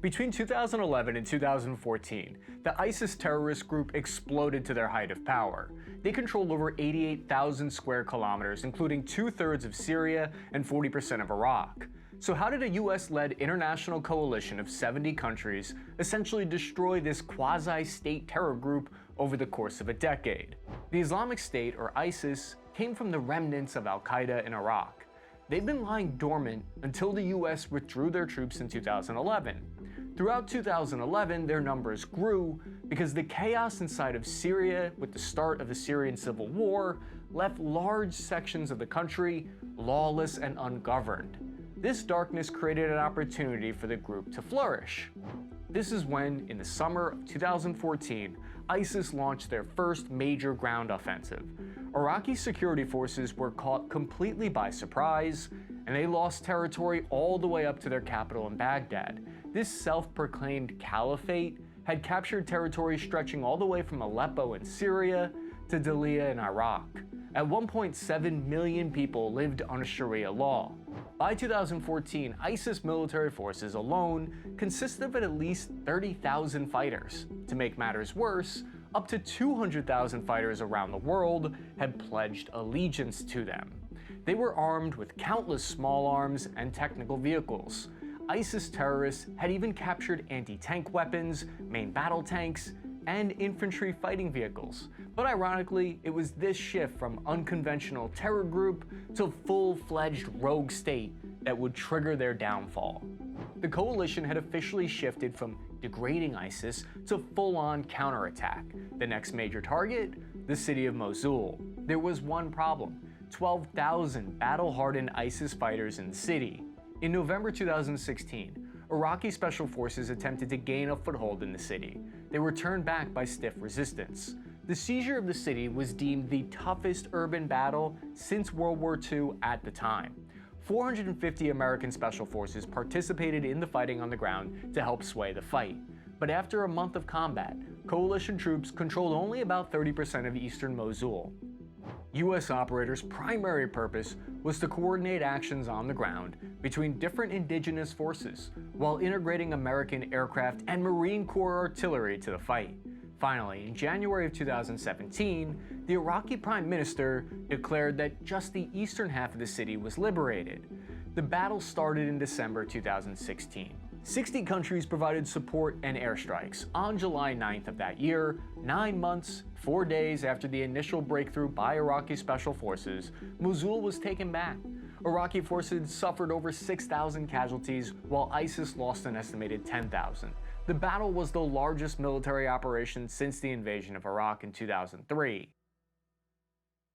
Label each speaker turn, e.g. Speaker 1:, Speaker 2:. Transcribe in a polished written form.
Speaker 1: Between 2011 and 2014, the ISIS terrorist group exploded to their height of power. They controlled over 88,000 square kilometers, including 2/3 of Syria and 40% of Iraq. So how did a US-led international coalition of 70 countries essentially destroy this quasi-state terror group over the course of a decade? The Islamic State, or ISIS, came from the remnants of Al-Qaeda in Iraq. They've been lying dormant until the US withdrew their troops in 2011. Throughout 2011, their numbers grew because the chaos inside of Syria with the start of the Syrian civil war left large sections of the country lawless and ungoverned. This darkness created an opportunity for the group to flourish. This is when, in the summer of 2014, ISIS launched their first major ground offensive. Iraqi security forces were caught completely by surprise, and they lost territory all the way up to their capital in Baghdad. This self-proclaimed caliphate had captured territory stretching all the way from Aleppo in Syria to Dalia in Iraq. At 1.7 million people lived under Sharia law. By 2014, ISIS military forces alone consisted of at least 30,000 fighters. To make matters worse, up to 200,000 fighters around the world had pledged allegiance to them. They were armed with countless small arms and technical vehicles. ISIS terrorists had even captured anti-tank weapons, main battle tanks, and infantry fighting vehicles. But ironically, it was this shift from unconventional terror group to full-fledged rogue state that would trigger their downfall. The coalition had officially shifted from degrading ISIS to full-on counterattack. The next major target? The city of Mosul. There was one problem: 12,000 battle-hardened ISIS fighters in the city. In November 2016, Iraqi special forces attempted to gain a foothold in the city. They were turned back by stiff resistance. The seizure of the city was deemed the toughest urban battle since World War II at the time. 450 American special forces participated in the fighting on the ground to help sway the fight. But after a month of combat, coalition troops controlled only about 30% of eastern Mosul. US operators' primary purpose was to coordinate actions on the ground between different indigenous forces, while integrating American aircraft and Marine Corps artillery to the fight. Finally, in January of 2017, the Iraqi Prime Minister declared that just the eastern half of the city was liberated. The battle started in December 2016. 60 countries provided support and airstrikes. On July 9th of that year, 9 months, 4 days after the initial breakthrough by Iraqi special forces, Mosul was taken back. Iraqi forces suffered over 6,000 casualties, while ISIS lost an estimated 10,000. The battle was the largest military operation since the invasion of Iraq in 2003.